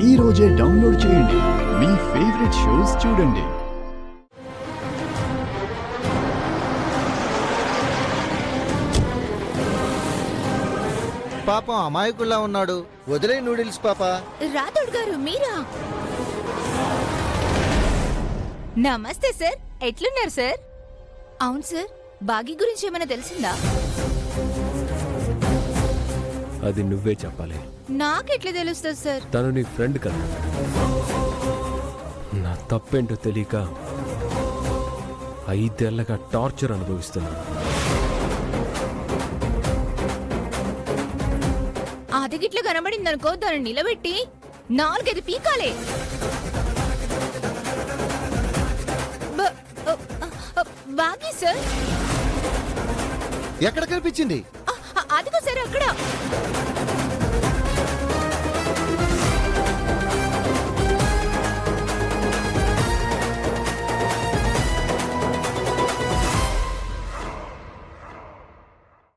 ఈ రోజే డౌన్లోడ్ చేయండి. మీ ఫేవరెట్ షోస్ చూడండి. పాపం అమాయకుల్లా ఉన్నాడు. వదిలే నూడిల్స్ పాప. రాథోడ్ గారు మీరా? నమస్తే సార్, ఎట్లున్నారు సార్? అవును సార్, బాగీ గురించి ఏమైనా తెలిసిందా? అది నువ్వే చెప్పాలి. నాకెట్లా తెలుస్తుంది సార్? తను నీ ఫ్రెండ్ కదా. నా తప్పేంటో తెలియక 5 ఏళ్లగా టార్చర్ అనుభవిస్తున్నాను. అది గిట్ల కనబడిందనుకో, దాన్ని నిలబెట్టి 4-5 పీకాలే. బాగీ సార్ ఎక్కడ కనిపించింది? అదిగో సార్ అక్కడ.